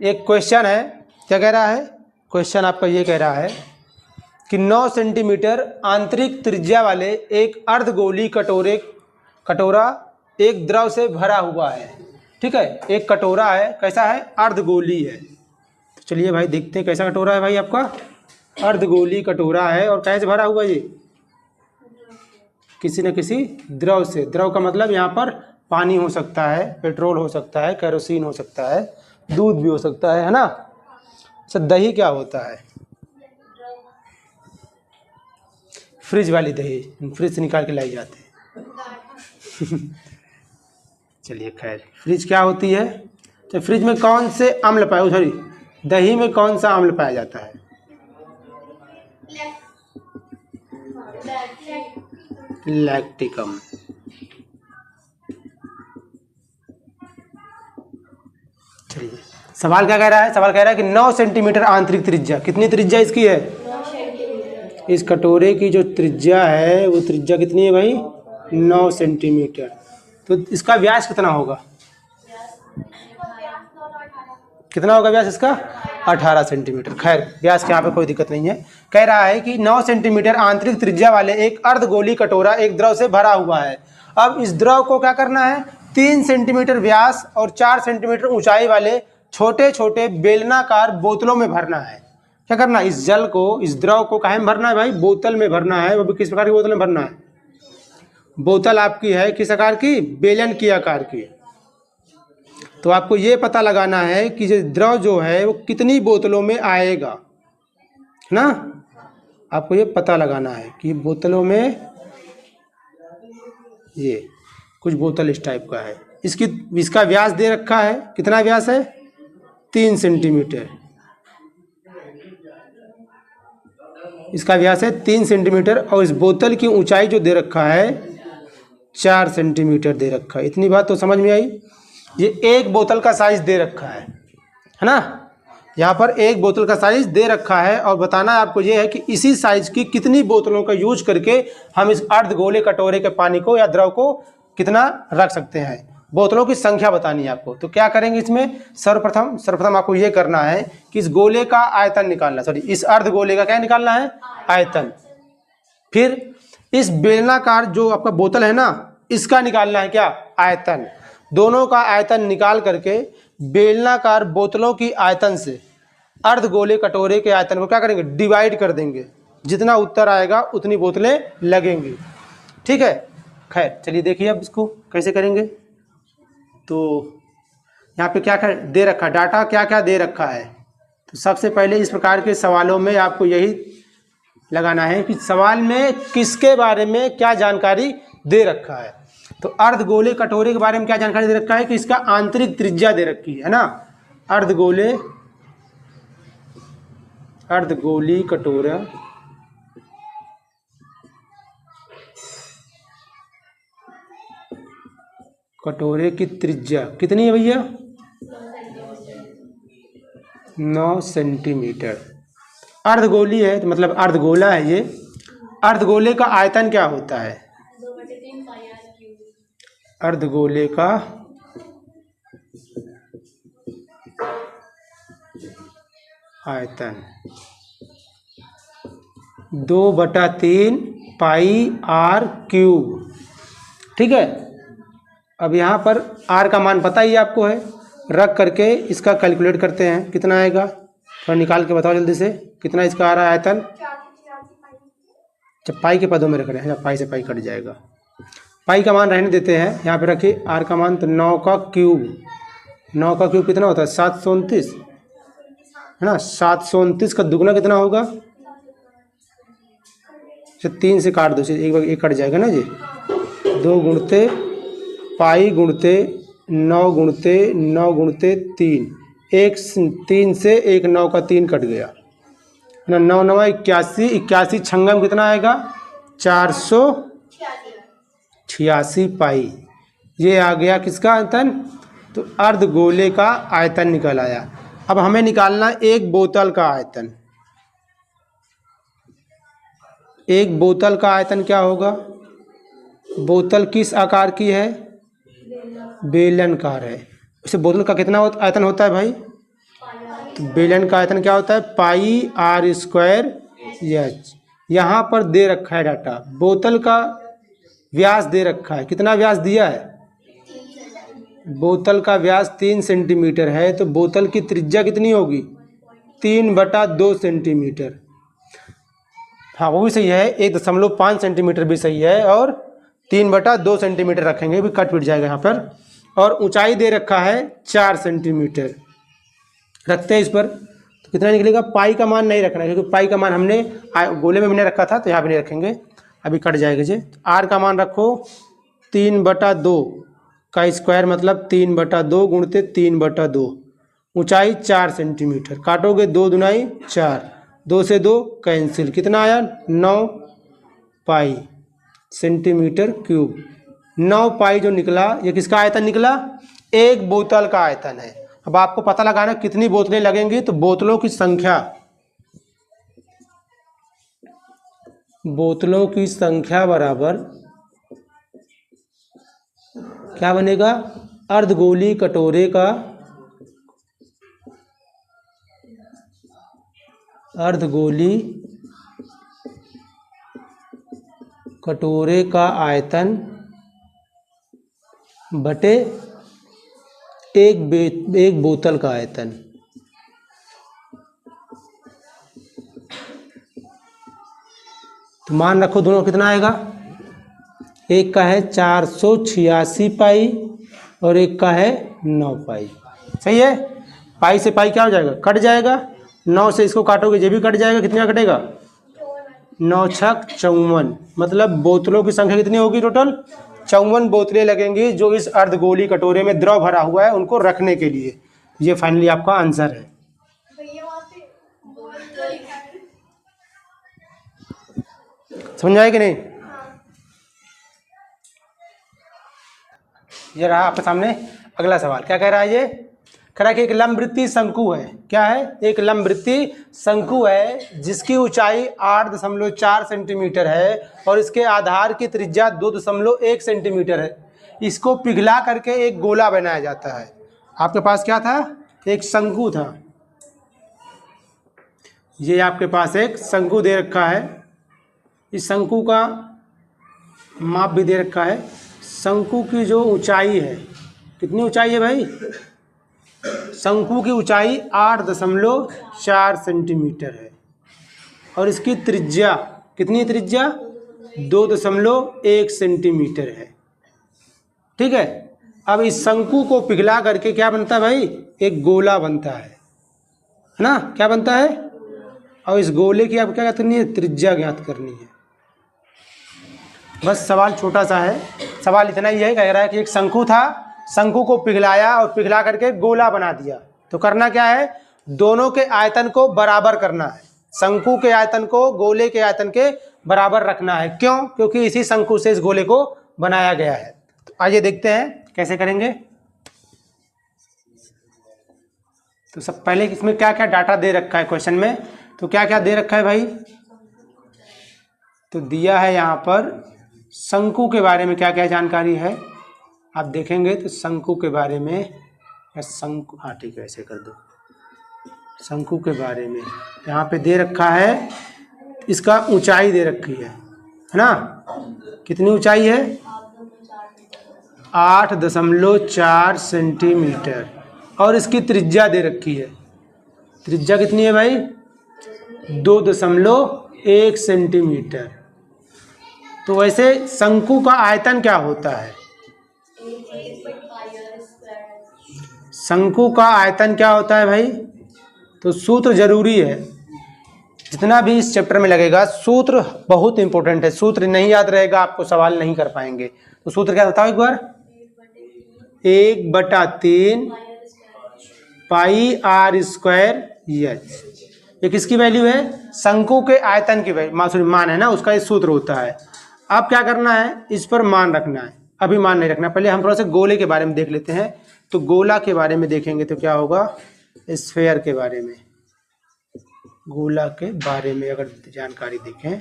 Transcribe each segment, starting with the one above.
एक क्वेश्चन है, क्या कह रहा है क्वेश्चन आपका, ये कह रहा है कि 9 सेंटीमीटर आंतरिक त्रिज्या वाले एक अर्धगोली कटोरा एक द्रव से भरा हुआ है। ठीक है, एक कटोरा है, कैसा है, अर्धगोली है। तो चलिए भाई देखते हैं कैसा कटोरा है भाई आपका, अर्धगोली कटोरा है और कैसे भरा हुआ ये, किसी न किसी द्रव से। द्रव का मतलब यहाँ पर पानी हो सकता है, पेट्रोल हो सकता है, केरोसिन हो सकता है, दूध भी हो सकता है ना। सर दही क्या होता है, फ्रिज वाली दही, फ्रिज से निकाल के लाई जाते हैं। चलिए खैर, फ्रिज क्या होती है, तो फ्रिज में कौन से अम्ल पाए, सॉरी दही में कौन सा अम्ल पाया जाता है, लैक्टिक अम्ल। चलिए सवाल क्या कह रहा है, सवाल कह रहा है कि 9 सेंटीमीटर आंतरिक त्रिज्या, कितनी त्रिज्या इसकी है, इस कटोरे की जो त्रिज्या है वो त्रिज्या कितनी है भाई, 9 सेंटीमीटर। तो इसका व्यास कितना होगा, कितना होगा व्यास इसका, 18 सेंटीमीटर। खैर व्यास के यहाँ पे कोई दिक्कत नहीं है। कह रहा है कि 9 सेंटीमीटर आंतरिक त्रिज्या वाले एक अर्धगोली कटोरा एक द्रव से भरा हुआ है। अब इस द्रव को क्या करना है, 3 सेंटीमीटर व्यास और 4 सेंटीमीटर ऊंचाई वाले छोटे छोटे बेलनाकार बोतलों में भरना है। क्या करना है, इस जल को, इस द्रव को कहाँ में भरना है भाई, बोतल में भरना है। वो भी किस प्रकार की बोतल में भरना है, बोतल आपकी है किस आकार की, बेलन की आकार की। तो आपको ये पता लगाना है कि जो द्रव जो है वो कितनी बोतलों में आएगा, है ना। आपको ये पता लगाना है कि बोतलों में, ये कुछ बोतल इस टाइप का है, इसका व्यास दे रखा है, कितना व्यास है, 3 सेंटीमीटर। इसका व्यास है 3 सेंटीमीटर और इस बोतल की ऊंचाई जो दे रखा है 4 सेंटीमीटर दे रखा है। इतनी बात तो समझ में आई। ये एक बोतल का साइज दे रखा है ना, यहाँ पर एक बोतल का साइज दे रखा है और बताना है आपको ये है कि इसी साइज की कितनी बोतलों का यूज करके हम इस अर्धगोले कटोरे के पानी को या द्रव को कितना रख सकते हैं। बोतलों की संख्या बतानी है आपको। तो क्या करेंगे इसमें, सर्वप्रथम आपको ये करना है कि इस गोले का आयतन निकालना, सॉरी इस अर्धगोले का क्या निकालना है, आयतन। फिर इस बेलनाकार जो आपका बोतल है ना, इसका निकालना है क्या, आयतन। दोनों का आयतन निकाल करके बेलनाकार बोतलों की आयतन से अर्धगोले कटोरे के आयतन को क्या करेंगे, डिवाइड कर देंगे। जितना उत्तर आएगा उतनी बोतलें लगेंगी। ठीक है, खैर चलिए देखिए अब इसको कैसे करेंगे। तो यहाँ पे क्या दे रखा है, डाटा क्या क्या दे रखा है। तो सबसे पहले इस प्रकार के सवालों में आपको यही लगाना है कि सवाल में किसके बारे में क्या जानकारी दे रखा है। तो अर्धगोले कटोरे के बारे में क्या जानकारी दे रखा है कि इसका आंतरिक त्रिज्या दे रखी है ना। अर्धगोली कटोरे की त्रिज्या कितनी है भैया, 9 सेंटीमीटर। अर्धगोली है तो मतलब अर्धगोला है ये। अर्धगोले का आयतन क्या होता है, अर्धगोले का आयतन 2/3 पाई आर क्यूब। ठीक है, अब यहाँ पर आर का मान पता ही आपको है, रख करके इसका कैलकुलेट करते हैं कितना आएगा। थोड़ा निकाल के बताओ जल्दी से, कितना इसका आ रहा है आयतन। जब पाई के पदों में रख रहे हैं, पाई से पाई कट जाएगा। पाई का मान रहने देते हैं, यहाँ पे रखिए आर का मान। तो 9 का क्यूब, 9 का क्यूब कितना होता है, 729 है ना। 729 का दुगना कितना होगा, 3 से काट दो, एक कट जाएगा ना जी। 2 गुणते पाई गुणते 9 गुणते 9 गुणते 3, 3 से 1 9 का 3 कट गया ना। 9 9 81, 81 छंगम कितना आएगा, 486 पाई। ये आ गया किसका आयतन, तो अर्धगोले का आयतन निकल आया। अब हमें निकालना एक बोतल का आयतन। एक बोतल का आयतन क्या होगा, बोतल किस आकार की है, बेलनाकार है। इसे बोतल का कितना आयतन होता है भाई, बेलन का आयतन क्या होता है? पाई आर स्क्वायर एच। यहाँ पर दे रखा है डाटा, बोतल का व्यास दे रखा है। कितना व्यास दिया है? बोतल का व्यास 3 सेंटीमीटर है, तो बोतल की त्रिज्या कितनी होगी? 3/2 सेंटीमीटर। हाँ वो भी सही है, 1.5 सेंटीमीटर भी सही है, और 3/2 सेंटीमीटर रखेंगे, भी कट पिट जाएगा यहाँ पर। और ऊंचाई दे रखा है 4 सेंटीमीटर, रखते हैं इस पर। तो कितना निकलेगा? पाई का मान नहीं रखना है, क्योंकि पाई का मान हमने गोले में भी नहीं रखा था, तो यहाँ भी नहीं रखेंगे, अभी कट जाएगा जी। आर का मान रखो 3/2 का स्क्वायर, मतलब 3/2 गुणते 3/2। ऊंचाई 4 सेंटीमीटर, काटोगे 2 दूनाई 4, 2 से 2 कैंसिल, कितना आया? 9 पाई सेंटीमीटर क्यूब। 9 पाई जो निकला, ये किसका आयतन निकला? एक बोतल का आयतन है। अब आपको पता लगाना कितनी बोतलें लगेंगी, तो बोतलों की संख्या, बोतलों की संख्या बराबर क्या बनेगा? अर्धगोली कटोरे का, अर्धगोली कटोरे का आयतन बटे एक बोतल का आयतन। तो मान रखो दोनों कितना आएगा? एक का है 486 पाई और एक का है 9 पाई। सही है? पाई से पाई क्या हो जाएगा? कट जाएगा। 9 से इसको काटोगे, ये भी कट जाएगा, कितना कटेगा? 9 छक 54, मतलब बोतलों की संख्या कितनी होगी टोटल? 54 बोतलें लगेंगी, जो इस अर्धगोली कटोरे में द्रव भरा हुआ है उनको रखने के लिए। ये फाइनली आपका आंसर है। समझ आए कि नहीं? ये रहा आपके सामने अगला सवाल। क्या कह रहा है? ये कह रहा है कि एक लंबवृत्तीय शंकु है। क्या है? एक लंबवृत्तीय शंकु है जिसकी ऊंचाई 8.4 सेंटीमीटर है और इसके आधार की त्रिज्या 2.1 सेंटीमीटर है। इसको पिघला करके एक गोला बनाया जाता है। आपके पास क्या था? एक शंकु था। ये आपके पास एक शंकु दे रखा है। इस शंकु का माप भी दे रखा है। शंकु की जो ऊंचाई है, कितनी ऊंचाई है भाई? शंकु की ऊंचाई 8.4 सेंटीमीटर है और इसकी त्रिज्या कितनी? त्रिज्या 2.1 सेंटीमीटर है। ठीक है। अब इस शंकु को पिघला करके क्या बनता है भाई? एक गोला बनता है ना? क्या बनता है? और इस गोले की आप क्या करनी है? त्रिज्या ज्ञात करनी है। बस सवाल छोटा सा है। सवाल इतना ही है, कह रहा है कि एक शंकु था, शंकु को पिघलाया और पिघला करके गोला बना दिया। तो करना क्या है? दोनों के आयतन को बराबर करना है। शंकु के आयतन को गोले के आयतन के बराबर रखना है। क्यों? क्योंकि इसी शंकु से इस गोले को बनाया गया है। तो आइए देखते हैं कैसे करेंगे। तो सब पहले इसमें क्या क्या डाटा दे रखा है क्वेश्चन में? तो क्या क्या दे रखा है भाई? तो दिया है यहाँ पर शंकु के बारे में क्या क्या जानकारी है, आप देखेंगे तो शंकु के बारे में, या शंकु, हाँ ठीक है ऐसे कर दो। शंकु के बारे में यहाँ पे दे रखा है, इसका ऊंचाई दे रखी है ना? कितनी ऊंचाई है? 8.4 सेंटीमीटर और इसकी त्रिज्या दे रखी है। त्रिज्या कितनी है भाई? 2.1 सेंटीमीटर। तो वैसे शंकु का आयतन क्या होता है? शंकु का आयतन क्या होता है भाई? तो सूत्र जरूरी है, जितना भी इस चैप्टर में लगेगा सूत्र बहुत इंपॉर्टेंट है। सूत्र नहीं याद रहेगा आपको सवाल नहीं कर पाएंगे। तो सूत्र क्या बताओ एक बार? 1/3 पाई आर स्क्वायर एच। ये किसकी वैल्यू है? शंकु के आयतन की वैल्यू, मान है ना, उसका ये सूत्र होता है। अब क्या करना है? इस पर मान रखना है। अभी मान नहीं रखना, पहले हम थोड़ा सा गोले के बारे में देख लेते हैं। तो गोला के बारे में देखेंगे तो क्या होगा? स्फेयर के बारे में, गोला के बारे में अगर जानकारी देखें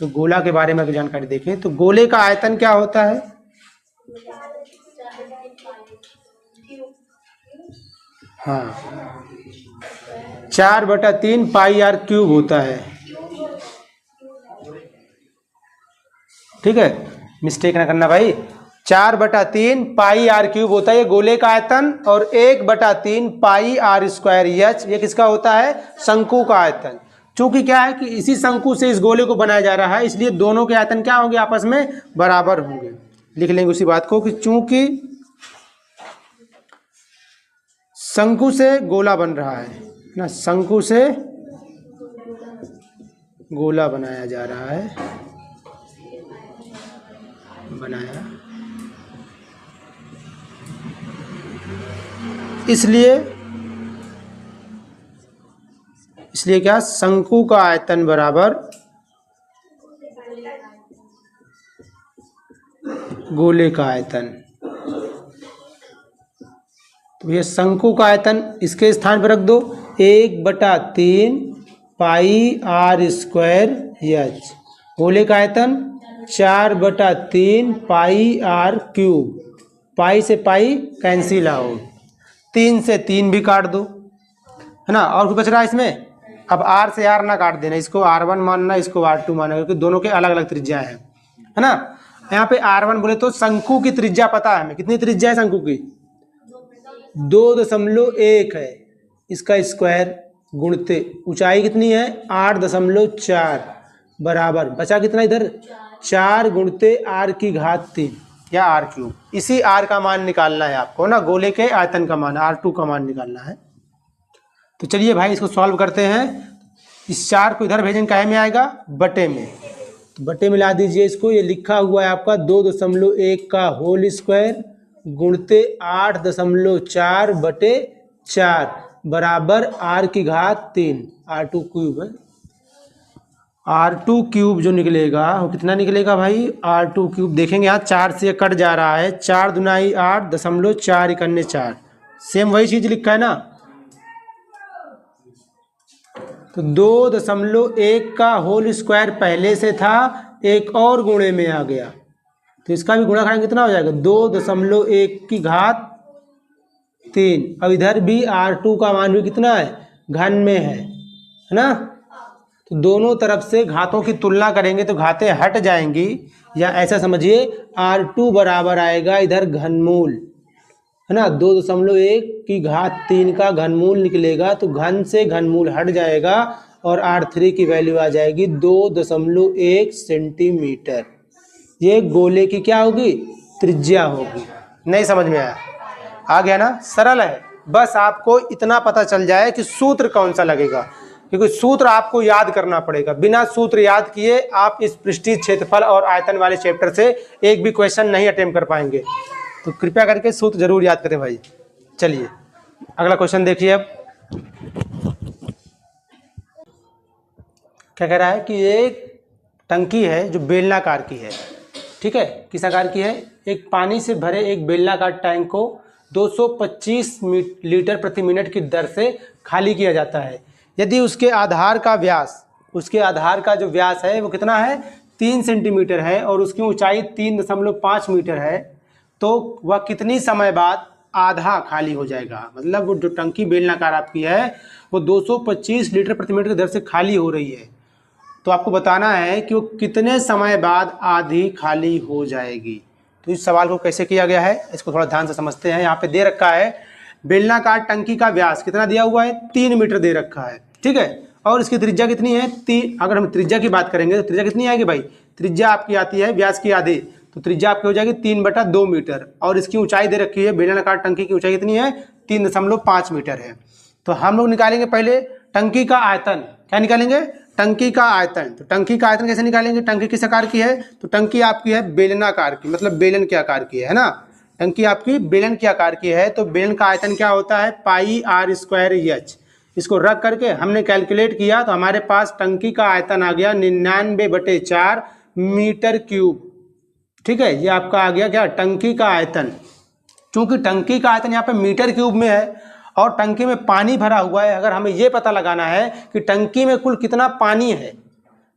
तो गोला के बारे में अगर जानकारी देखें तो गोले का आयतन क्या होता है? हाँ 4/3 पाई आर क्यूब होता है। ठीक है, मिस्टेक ना करना भाई। 4/3 पाई आर क्यूब होता है ये गोले का आयतन, और 1/3 पाई आर स्क्वायर एच ये किसका होता है, शंकु का आयतन। चूंकि क्या है कि इसी शंकु से इस गोले को बनाया जा रहा है, इसलिए दोनों के आयतन क्या होंगे, आपस में बराबर होंगे। लिख लेंगे उसी बात को कि चूंकि शंकु से गोला बन रहा है ना, शंकु से गोला बनाया जा रहा है, बनाया, इसलिए क्या, शंकु का आयतन बराबर गोले का आयतन। तो ये शंकु का आयतन इसके स्थान पर रख दो, 1/3 पाई आर स्क्वायर एच। गोले का आयतन 4/3 पाई आर क्यूब। पाई से पाई कैंसिल आउट, 3 से 3 भी काट दो, है ना। और कुछ बच रहा है इसमें, अब आर से आर ना काट देना, इसको R1 मानना, इसको R2 मानना, क्योंकि दोनों के अलग अलग त्रिज्या है ना। यहाँ पे R1 बोले तो शंकु की त्रिज्या पता है हमें, कितनी त्रिज्या है शंकु की, 2.1 है। इसका स्क्वायर गुणते ऊंचाई कितनी है, 8.4 बराबर बचा कितना इधर, 4 गुणते r की घात 3 या r क्यूब। इसी r का मान निकालना है आपको ना, गोले के आयतन का मान R2 का मान निकालना है। तो चलिए भाई इसको सॉल्व करते हैं। इस 4 को इधर भेजेंगे, काहे में आएगा, बटे में, तो बटे में ला दीजिए इसको। ये लिखा हुआ है आपका 2.1 का होल स्क्वायर गुणते 8.4/4 बराबर r की घात 3, R2 क्यूब है। R2 क्यूब जो निकलेगा वो कितना निकलेगा भाई, R2 क्यूब देखेंगे यहाँ 4 से कट जा रहा है, 4 दूनी 8, 0.4 इकन्ने 4, सेम वही चीज लिखा है ना। तो 2.1 का होल स्क्वायर पहले से था, एक और गुणे में आ गया, तो इसका भी गुणा करेंगे कितना हो जाएगा, 2.1 की घात 3। अब इधर भी R2 का मान भी कितना है, घन में है ना। तो दोनों तरफ से घातों की तुलना करेंगे तो घातें हट जाएंगी, या ऐसा समझिए R2 बराबर आएगा इधर घनमूल, है ना। 2.1 की घात 3 का घनमूल निकलेगा, तो घन से घनमूल हट जाएगा और R3 की वैल्यू आ जाएगी 2.1 सेंटीमीटर। ये गोले की क्या होगी, त्रिज्या होगी। नहीं समझ में आया, आ गया ना, सरल है। बस आपको इतना पता चल जाए कि सूत्र कौन सा लगेगा, क्योंकि सूत्र आपको याद करना पड़ेगा। बिना सूत्र याद किए आप इस पृष्ठीय क्षेत्रफल और आयतन वाले चैप्टर से एक भी क्वेश्चन नहीं अटेम्प्ट कर पाएंगे। तो कृपया करके सूत्र जरूर याद करें भाई। चलिए अगला क्वेश्चन देखिए। अब क्या कह रहा है कि एक टंकी है जो बेलनाकार की है, ठीक है, किस आकार की है, एक पानी से भरे एक बेलनाकार टैंक को 225 लीटर प्रति मिनट की दर से खाली किया जाता है। यदि उसके आधार का व्यास, उसके आधार का जो व्यास है वो कितना है, 3 सेंटीमीटर है, और उसकी ऊंचाई 3.5 मीटर है, तो वह कितनी समय बाद आधा खाली हो जाएगा। मतलब वो जो टंकी बेलनाकार आपकी है वो 225 लीटर प्रति मिनट की दर से खाली हो रही है, तो आपको बताना है कि वो कितने समय बाद आधी खाली हो जाएगी। तो इस सवाल को कैसे किया गया है इसको थोड़ा ध्यान से समझते हैं। यहाँ पे दे रखा है बेलनाकार टंकी का व्यास कितना दिया हुआ है, 3 मीटर दे रखा है, ठीक है, और इसकी त्रिज्या कितनी है, 3। अगर हम त्रिज्या की बात करेंगे तो त्रिज्या कितनी आएगी भाई, त्रिज्या आपकी आती है व्यास की आधी, तो त्रिज्या आपकी हो जाएगी 3/2 मीटर, और इसकी ऊंचाई दे रखी है, बेलनाकार टंकी की ऊंचाई कितनी है, 3.5 मीटर है। तो हम लोग निकालेंगे पहले टंकी का आयतन। क्या निकालेंगे, टंकी का आयतन। तो टंकी का आयतन कैसे निकालेंगे, टंकी किस आकार की है, तो टंकी आपकी है बेलनाकार की, मतलब बेलन के आकार की है ना। टंकी आपकी बेलन के आकार की है, तो बेलन का आयतन क्या होता है, पाई आर स्क्वायर एच। इसको रख करके हमने कैलकुलेट किया तो हमारे पास टंकी का आयतन आ गया 99/4 मीटर क्यूब, ठीक है। ये आपका आ गया क्या, टंकी का आयतन। क्योंकि टंकी का आयतन यहाँ पे मीटर क्यूब में है और टंकी में पानी भरा हुआ है, अगर हमें ये पता लगाना है कि टंकी में कुल कितना पानी है,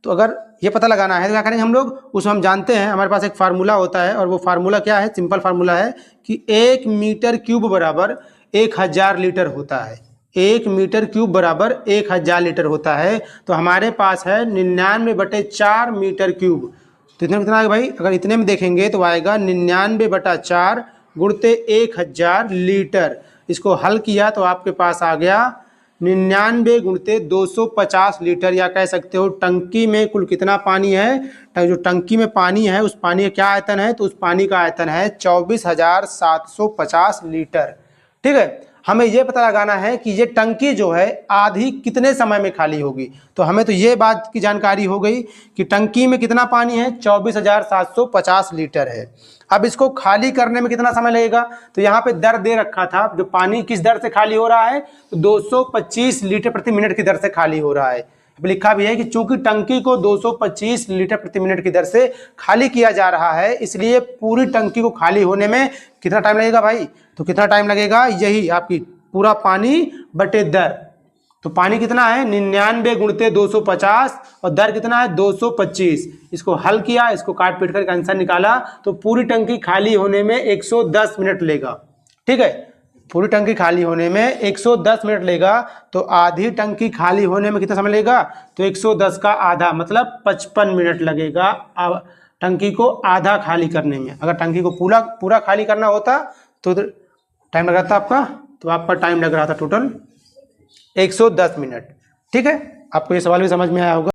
तो अगर ये पता लगाना है तो क्या करेंगे हम लोग, उसमें हम जानते हैं हमारे पास एक फार्मूला होता है, और वो फार्मूला क्या है, सिंपल फार्मूला है कि 1 मीटर क्यूब बराबर 1000 लीटर होता है। 1 मीटर क्यूब बराबर 1000 लीटर होता है। तो हमारे पास है 99/4 मीटर क्यूब। तो इतना कितना आएगा भाई? अगर इतने में देखेंगे तो आएगा 99/4 गुणते 1000 लीटर। इसको हल किया तो आपके पास आ गया 99 गुणते 250 लीटर, या कह सकते हो टंकी में कुल कितना पानी है। जो टंकी में पानी है उस पानी का क्या आयतन है? तो उस पानी का आयतन है 24,750 लीटर। ठीक है, हमें ये पता लगाना है कि ये टंकी जो है आधी कितने समय में खाली होगी। तो हमें तो ये बात की जानकारी हो गई कि टंकी में कितना पानी है, 24,750 लीटर है। अब इसको खाली करने में कितना समय लगेगा? तो यहाँ पे दर दे रखा था, जो पानी किस दर से खाली हो रहा है, तो 225 लीटर प्रति मिनट की दर से खाली हो रहा है। लिखा भी है कि चूंकि टंकी को 225 लीटर प्रति मिनट की दर से खाली किया जा रहा है, इसलिए पूरी टंकी को खाली होने में कितना टाइम लगेगा भाई? तो कितना टाइम लगेगा? यही आपकी पूरा पानी बटे दर। तो पानी कितना है? 99 गुणते 250 और दर कितना है? 225। इसको हल किया, इसको काट पीट कर आंसर निकाला, तो पूरी टंकी खाली होने में 110 मिनट लेगा। ठीक है, पूरी टंकी खाली होने में 110 मिनट लेगा। तो आधी टंकी खाली होने में कितना समय लगेगा? तो 110 का आधा मतलब 55 मिनट लगेगा टंकी को आधा खाली करने में। अगर टंकी को पूरा पूरा खाली करना होता तो टाइम लग रहा था आपका, तो आपका टाइम लग रहा था टोटल 110 मिनट। ठीक है, आपको ये सवाल भी समझ में आया होगा।